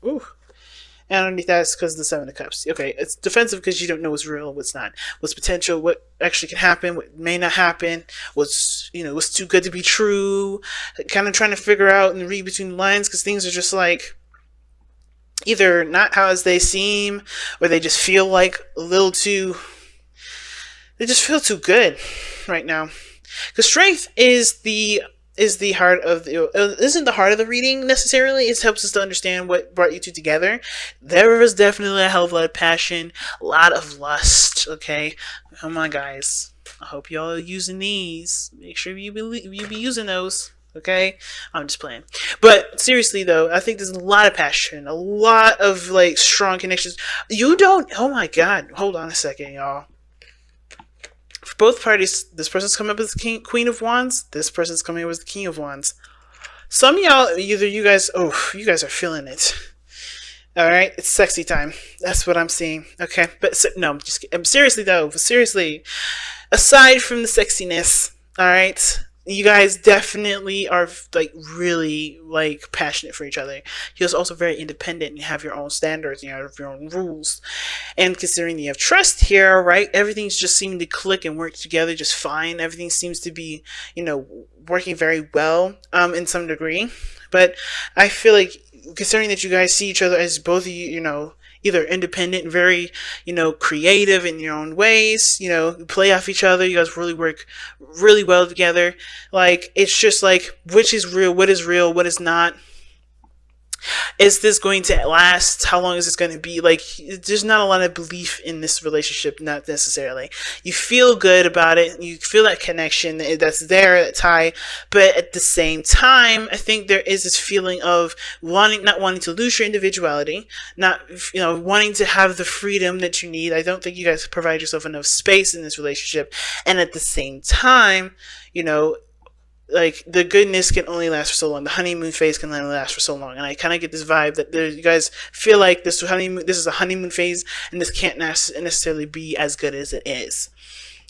Ooh. And underneath that is because of the Seven of Cups. Okay, it's defensive because you don't know what's real, what's not, what's potential, what actually can happen, what may not happen, what's too good to be true. Kind of trying to figure out and read between the lines because things are just like either not how as they seem, or they just feel like a little too. They just feel too good right now. Because strength is the heart of the isn't the heart of the reading necessarily. It helps us to understand what brought you two together. There was definitely a hell of a lot of passion, a lot of lust. Okay, come on, guys. I hope y'all are using these. Make sure you be using those. Okay, I'm just playing. But seriously though, I think there's a lot of passion, a lot of like strong connections. You don't. Oh my God! Hold on a second, y'all. For both parties, this person's coming up as the Queen of Wands. This person's coming up as the King of Wands. Some of y'all, either you guys are feeling it. All right, it's sexy time. That's what I'm seeing. Okay, but no, just seriously though. Seriously, aside from the sexiness, all right, you guys definitely are like really like passionate for each other. You're also very independent and have your own standards. You have your own rules. And considering you have trust here, right? Everything's just seeming to click and work together just fine. Everything seems to be, working very well, in some degree. But I feel like considering that you guys see each other as both of you, either independent and very, creative in your own ways, play off each other. You guys really work really well together. Like, it's just like, which is real, what is not. Is this going to last? How long is this going to be? Like, there's not a lot of belief in this relationship, not necessarily. You feel good about it. You feel that connection that's there, that tie. But at the same time, I think there is this feeling of not wanting to lose your individuality, not, wanting to have the freedom that you need. I don't think you guys provide yourself enough space in this relationship. And at the same time, like, the goodness can only last for so long. The honeymoon phase can only last for so long. And I kind of get this vibe that you guys feel like this is a honeymoon phase, and this can't necessarily be as good as it is.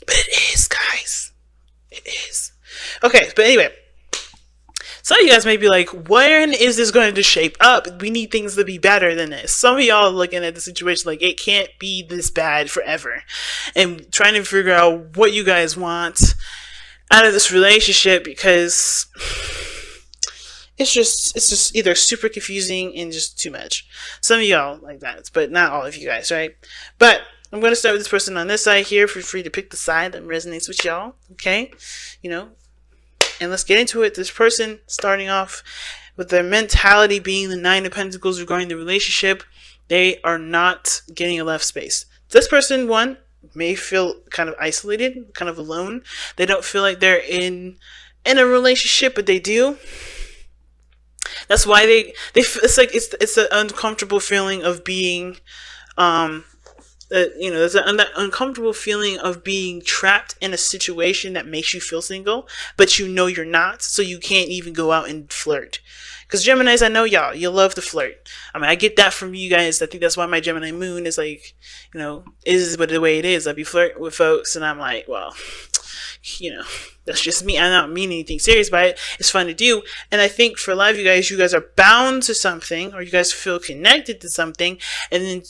But it is, guys. It is. Okay, but anyway. Some of you guys may be like, when is this going to shape up? We need things to be better than this. Some of y'all are looking at the situation like, it can't be this bad forever. And trying to figure out what you guys want out of this relationship, because it's just either super confusing and just too much. Some of y'all like that, but not all of you guys, right? But I'm going to start with this person on this side here. Feel free to pick the side that resonates with y'all, okay? And let's get into it. This person starting off with their mentality being the Nine of Pentacles regarding the relationship, they are not getting a left space. This person, one, may feel kind of isolated, kind of alone. They don't feel like they're in a relationship, but they do. That's why it's an uncomfortable feeling of being there's an uncomfortable feeling of being trapped in a situation that makes you feel single, but you're not, so you can't even go out and flirt. Because Geminis, I know y'all, you love to flirt. I mean, I get that from you guys. I think that's why my Gemini moon is like, is the way it is. I be flirting with folks, and I'm like, well, that's just me. I don't mean anything serious by it. It's fun to do. And I think for a lot of you guys are bound to something, or you guys feel connected to something,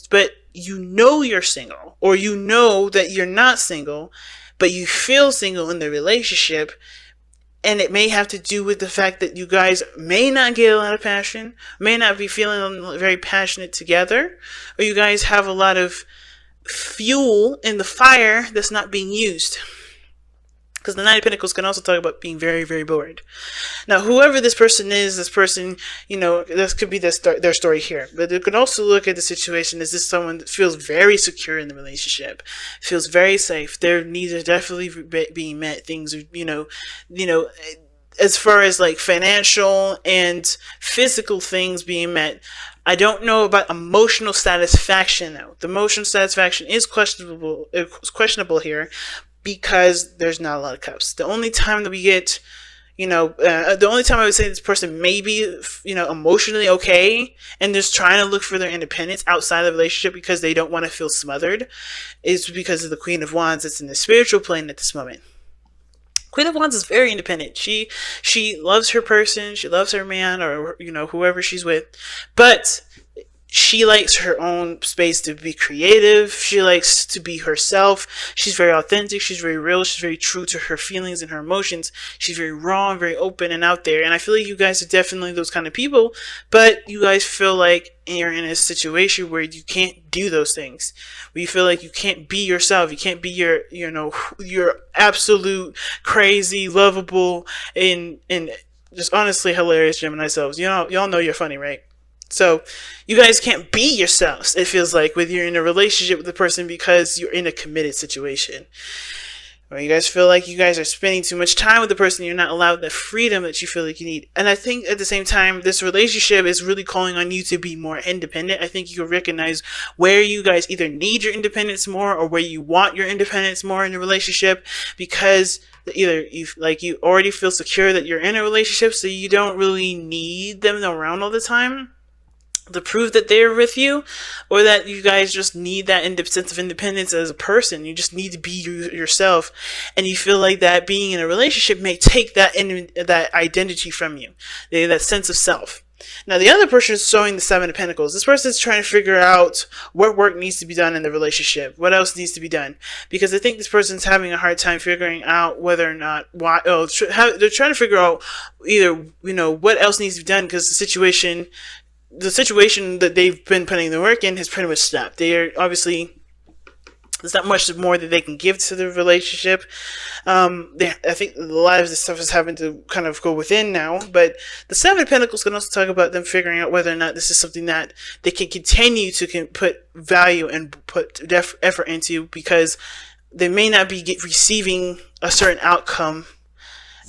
but you're single, or that you're not single, but you feel single in the relationship. And it may have to do with the fact that you guys may not get a lot of passion, may not be feeling very passionate together, or you guys have a lot of fuel in the fire that's not being used. Because the Nine of Pentacles can also talk about being very, very bored. Now, whoever this person is, this could be their story here. But they could also look at the situation as this someone that feels very secure in the relationship, feels very safe. Their needs are definitely being met. Things are, as far as like financial and physical things being met. I don't know about emotional satisfaction, though. The emotional satisfaction is questionable. It's questionable here, because there's not a lot of cups. The only time that we get, the only time I would say this person may be, emotionally okay and just trying to look for their independence outside of the relationship because they don't want to feel smothered, is because of the Queen of Wands that's in the spiritual plane at this moment. Queen of Wands is very independent. She loves her person. She loves her man, or, whoever she's with. But she likes her own space to be creative. She likes to be herself. She's very authentic. She's very real. She's very true to her feelings and her emotions. She's very raw and very open and out there. And I feel like you guys are definitely those kind of people, but you guys feel like you're in a situation where you can't do those things. Where you feel like you can't be yourself. You can't be your absolute crazy, lovable, and just honestly hilarious Gemini selves. Y'all know you're funny, right? So you guys can't be yourselves, it feels like, when you're in a relationship with the person because you're in a committed situation. Or you guys feel like you guys are spending too much time with the person, you're not allowed the freedom that you feel like you need. And I think at the same time, this relationship is really calling on you to be more independent. I think you recognize where you guys either need your independence more or where you want your independence more in the relationship, because either you already feel secure that you're in a relationship, so you don't really need them around all the time to prove that they're with you, or that you guys just need that sense of independence as a person. You just need to be yourself, and you feel like that being in a relationship may take that identity from you, that sense of self. Now, the other person is showing the Seven of Pentacles. This person is trying to figure out what work needs to be done in the relationship. What else needs to be done? Because I think this person's having a hard time figuring out whether or not they're trying to figure out either what else needs to be done, because the situation that they've been putting the work in has pretty much stopped. They are obviously, there's not much more that they can give to the relationship. I think a lot of this stuff is having to kind of go within now. But the Seven of Pentacles can also talk about them figuring out whether or not this is something that they can continue to put value and put effort into, because they may not be receiving a certain outcome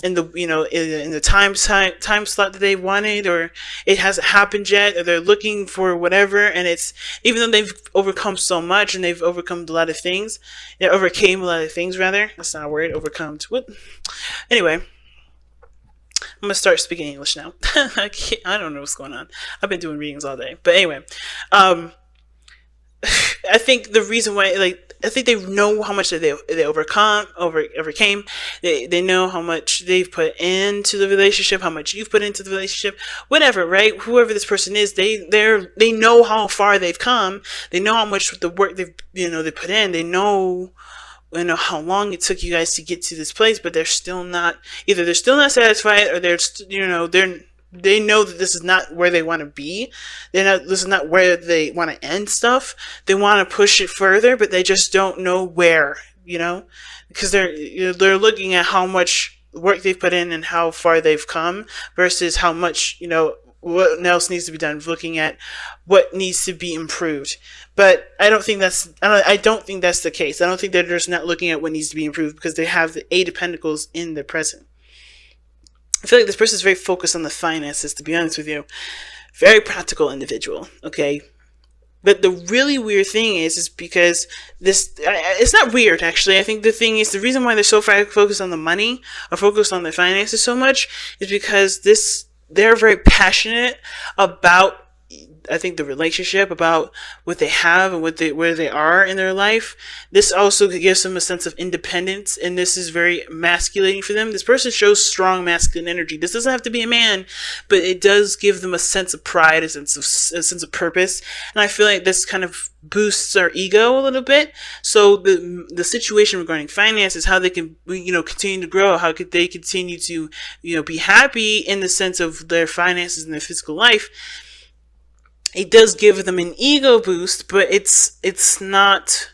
in the time slot that they wanted, or it hasn't happened yet, or they're looking for whatever. And it's, even though they've overcome so much and they've overcome a lot of things, overcame a lot of things rather. That's not a word. Overcome. What? Anyway, I'm gonna start speaking English now. I don't know what's going on. I've been doing readings all day, but anyway, I think the reason why, I think they know how much they overcame. They know how much they've put into the relationship, how much you've put into the relationship, whatever, right? Whoever this person is, they know how far they've come. They know how much the work they put in. They know how long it took you guys to get to this place, but they're still not satisfied, or they know that this is not where they want to be. This is not where they want to end stuff. They want to push it further, but they just don't know where, because they're looking at how much work they've put in and how far they've come versus how much, what else needs to be done, looking at what needs to be improved. But I don't think that's the case. I don't think they're just not looking at what needs to be improved, because they have the Eight of Pentacles in their present. I feel like this person is very focused on the finances, to be honest with you. Very practical individual, okay? But the really weird thing is because it's not weird, actually. I think the thing is, the reason why they're so focused on the money, or focused on the finances so much, is because they're very passionate about, I think, the relationship, about what they have and where they are in their life. This also gives them a sense of independence, and this is very masculating for them. This person shows strong masculine energy. This doesn't have to be a man, but it does give them a sense of pride, a sense of purpose. And I feel like this kind of boosts our ego a little bit. So the situation regarding finances, how they can continue to grow, how could they continue to be happy in the sense of their finances and their physical life. It does give them an ego boost, but it's not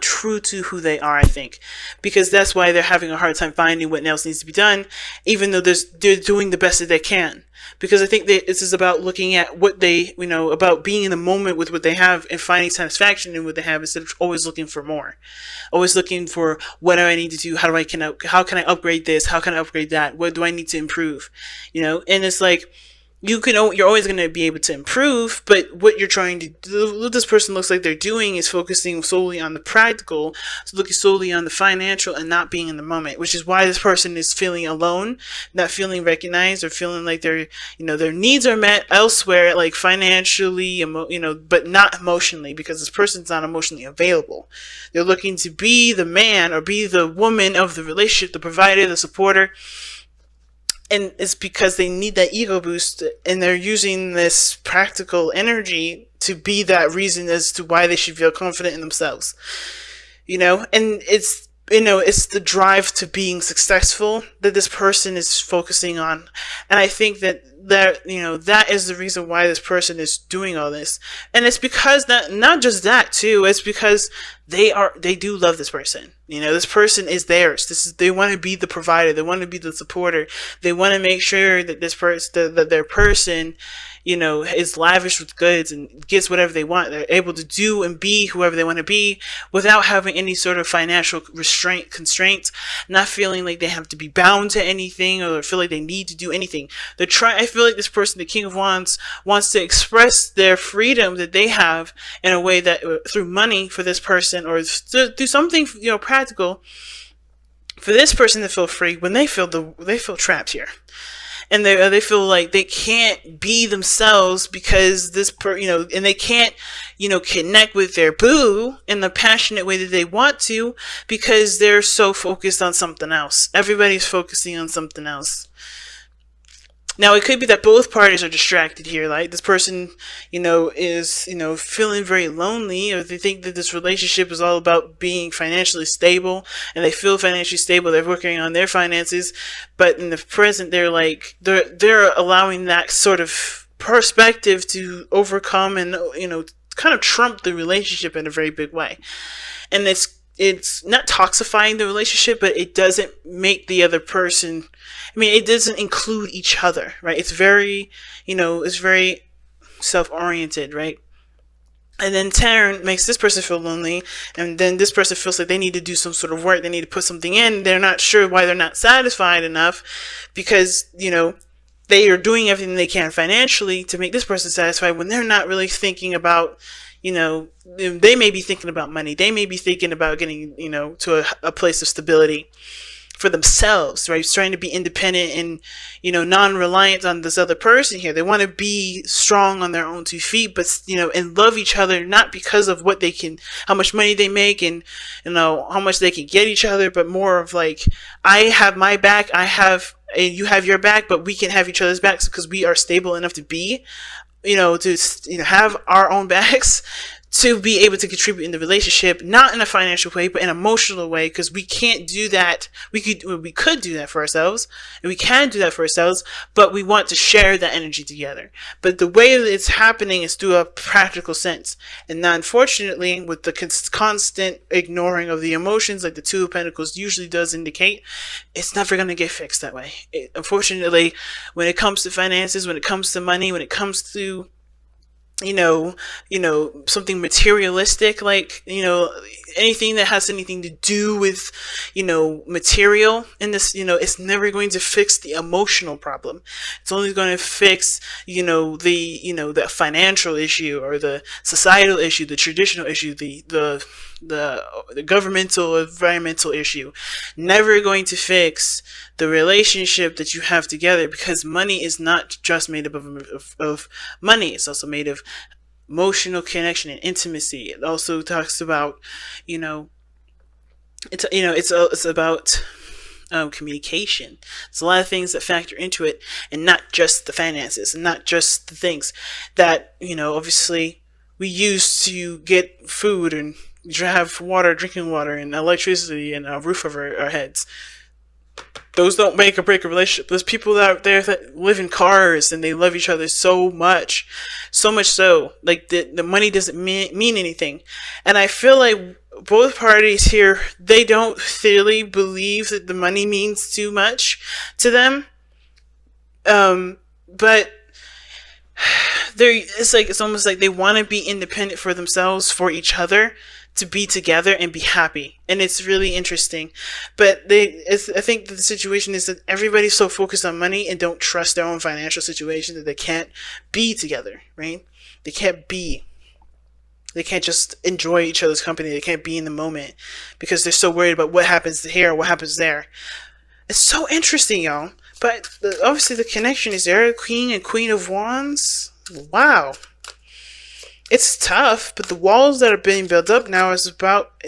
true to who they are, I think, because that's why they're having a hard time finding what else needs to be done, even though they're doing the best that they can. Because I think this is about looking at what they, about being in the moment with what they have and finding satisfaction in what they have, instead of always looking for more, always looking for what do I need to do, how can I upgrade this, how can I upgrade that, what do I need to improve, and it's like, you're always going to be able to improve, but what you're trying to do, what this person looks like they're doing, is focusing solely on the practical, so looking solely on the financial and not being in the moment, which is why this person is feeling alone, not feeling recognized, or feeling like their needs are met elsewhere, like financially, but not emotionally, because this person's not emotionally available. They're looking to be the man or be the woman of the relationship, the provider, the supporter. And it's because they need that ego boost, and they're using this practical energy to be that reason as to why they should feel confident in themselves. And it's the drive to being successful that this person is focusing on. And I think that that is the reason why this person is doing all this. And it's because that, not just that too, it's because they do love this person. This person is theirs. They want to be the provider. They want to be the supporter. They want to make sure that that their person, is lavish with goods and gets whatever they want. They're able to do and be whoever they want to be without having any sort of financial constraints, not feeling like they have to be bound to anything or feel like they need to do anything. I feel like this person, the King of Wands, wants to express their freedom that they have in a way that through money for this person, or do something, practical for this person to feel free when they feel trapped here. And they feel like they can't be themselves because and they can't, connect with their boo in the passionate way that they want to because they're so focused on something else. Everybody's focusing on something else. Now, it could be that both parties are distracted here. Like this person, is, feeling very lonely, or they think that this relationship is all about being financially stable, and they feel financially stable. They're working on their finances, but in the present, they're allowing that sort of perspective to overcome and, kind of trump the relationship in a very big way. And it's not toxifying the relationship, but it doesn't make the other person, it doesn't include each other, right? It's very, it's very self-oriented, right? And then 10 makes this person feel lonely, and then this person feels like they need to do some sort of work, they need to put something in, they're not sure why they're not satisfied enough, because, they are doing everything they can financially to make this person satisfied when they're not really thinking about, they may be thinking about money. They may be thinking about getting, to a place of stability for themselves, right? Trying to be independent and, non-reliant on this other person here. They want to be strong on their own 2 feet, but, and love each other, not because of how much money they make and, how much they can get each other, but more of like, I have my back, and you have your back, but we can have each other's backs because we are stable enough to be, to have our own backs, to be able to contribute in the relationship, not in a financial way, but in an emotional way, because we can't do that. We could do that for ourselves, and we can do that for ourselves, but we want to share that energy together. But the way that it's happening is through a practical sense. And now, unfortunately, with the constant ignoring of the emotions, like the Two of Pentacles usually does indicate, it's never going to get fixed that way. Unfortunately, when it comes to finances, when it comes to money, when it comes to something materialistic, like, anything that has anything to do with, material in this, it's never going to fix the emotional problem. It's only going to fix, the financial issue or the societal issue, the traditional issue, the governmental, environmental issue. Never going to fix the relationship that you have together, because money is not just made up of money. It's also made of emotional connection and intimacy. It also talks about, it's about communication. There's a lot of things that factor into it, and not just the finances, and not just the things that, obviously we use to get food and have water, drinking water, and electricity, and a roof over our heads. Those don't make or break a relationship. There's people out there that live in cars and they love each other so much so, like the money doesn't mean anything. And I feel like both parties here, they don't really believe that the money means too much to them. But it's almost like they want to be independent for themselves, for each other, to be together and be happy. And it's really interesting. But I think that the situation is that everybody's so focused on money and don't trust their own financial situation that they can't be together, right? They can't just enjoy each other's company. They can't be in the moment because they're so worried about what happens here or what happens there. It's so interesting, y'all. But obviously the connection is there. King and Queen of Wands. Wow. It's tough, but the walls that are being built up now it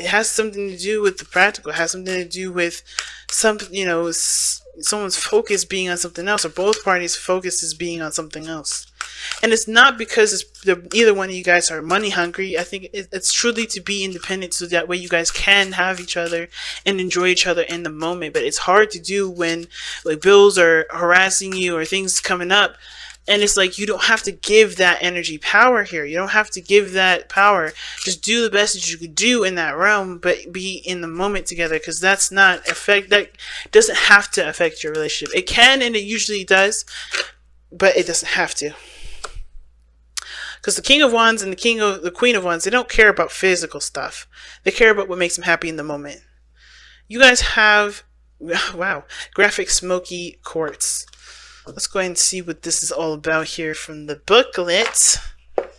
has something to do with the practical. It has something to do with someone's focus being on something else, or both parties' focus is being on something else. And it's not because either one of you guys are money hungry. I think it's truly to be independent so that way you guys can have each other and enjoy each other in the moment. But it's hard to do when like bills are harassing you or things coming up. And it's like, you don't have to give that energy power here. You don't have to give that power. Just do the best that you could do in that realm, but be in the moment together, because that doesn't have to affect your relationship. It can, and it usually does, but it doesn't have to. Because the King of Wands and the Queen of Wands, they don't care about physical stuff. They care about what makes them happy in the moment. You guys have, wow, graphic smoky quartz. Let's go ahead and see what this is all about here from the booklet. Let's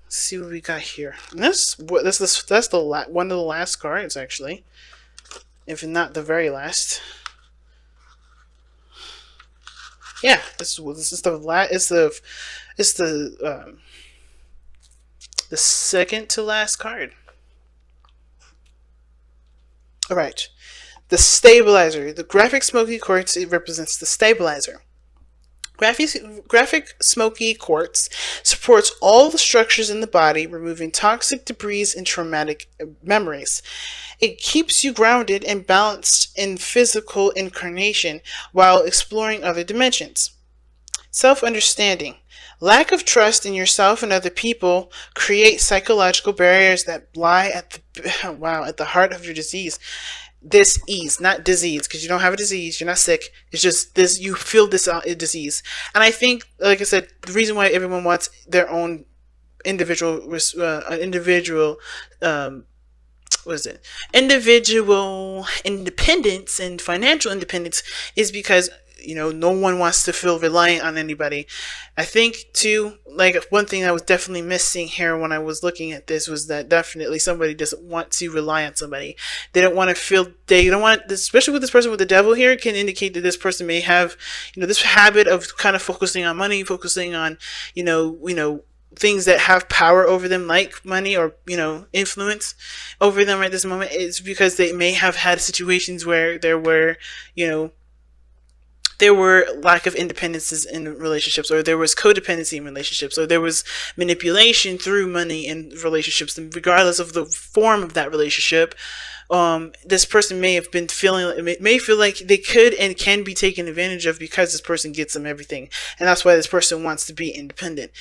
see what we got here. And that's one of the last cards, actually, if not the very last. Yeah, this is the second to last card. All right, the stabilizer. The graphic smoky quartz, it represents the stabilizer. Graphic smoky quartz supports all the structures in the body, removing toxic debris and traumatic memories. It keeps you grounded and balanced in physical incarnation while exploring other dimensions. Self-understanding. Lack of trust in yourself and other people create psychological barriers that lie at the heart of your disease. Dis-ease, not disease, because you don't have a disease, you're not sick. It's just this, you feel this disease. And I think, like I said, the reason why everyone wants their own individual independence and financial independence is because, you know, no one wants to feel reliant on anybody. I think too, like, one thing I was definitely missing here when I was looking at this was that definitely somebody doesn't want to rely on somebody. They don't want to feel, they don't want, especially with this person with the devil here, can indicate that this person may have, you know, this habit of kind of focusing on money, focusing on, you know, things that have power over them, like money or, you know, influence over them at this moment. It's because they may have had situations where there were, you know, there were lack of independences in relationships, or there was codependency in relationships, or there was manipulation through money in relationships. And regardless of the form of that relationship, this person may have been may feel like they could and can be taken advantage of because this person gets them everything. And that's why this person wants to be independent.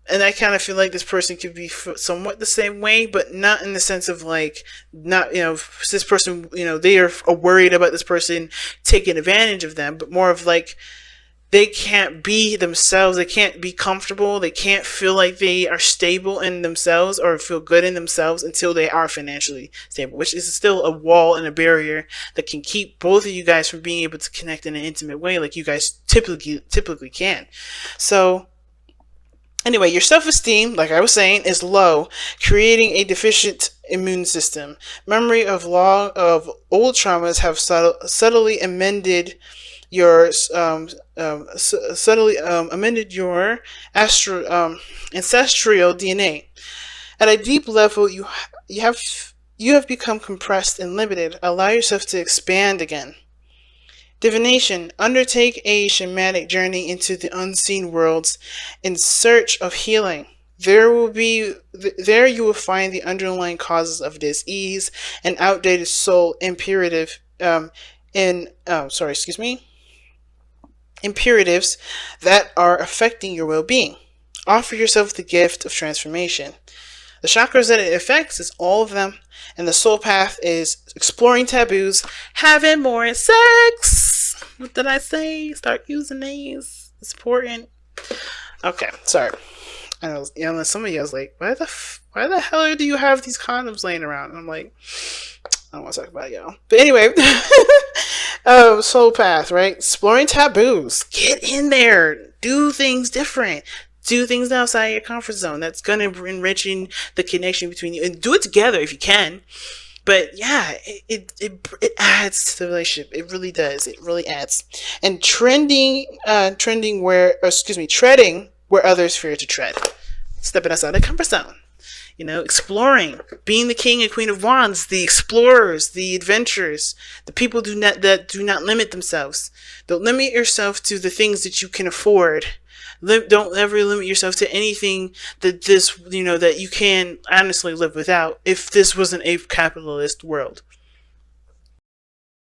And I kind of feel like this person could be somewhat the same way, but not in the sense of like, not, you know, this person, you know, they are worried about this person taking advantage of them, but more of like, they can't be themselves, they can't be comfortable, they can't feel like they are stable in themselves or feel good in themselves until they are financially stable, which is still a wall and a barrier that can keep both of you guys from being able to connect in an intimate way like you guys typically can. So anyway, your self-esteem, like I was saying, is low, creating a deficient immune system. Memory of old traumas have subtly amended your ancestral DNA. At a deep level, you have become compressed and limited. Allow yourself to expand again. Divination. Undertake a shamanic journey into the unseen worlds in search of healing. There you will find the underlying causes of dis-ease and outdated soul imperatives that are affecting your well-being. Offer yourself the gift of transformation. The chakras that it affects is all of them, and the soul path is exploring taboos, having more sex. What did I say? Start using these. It's important. Okay, sorry. I know, you know, some of you was like, why the hell do you have these condoms laying around? And I'm like, I don't want to talk about it, y'all. But anyway, soul path, right? Exploring taboos. Get in there. Do things different. Do things outside your comfort zone. That's going to enriching the connection between you. And do it together if you can. But yeah, it adds to the relationship. It really does. It really adds. And treading where others fear to tread. Stepping outside the comfort zone. You know, exploring, being the King and Queen of Wands, the explorers, the adventurers, the people that do not limit themselves. Don't limit yourself to the things that you can afford. Don't ever limit yourself to anything that that you can honestly live without if this was an ape capitalist world.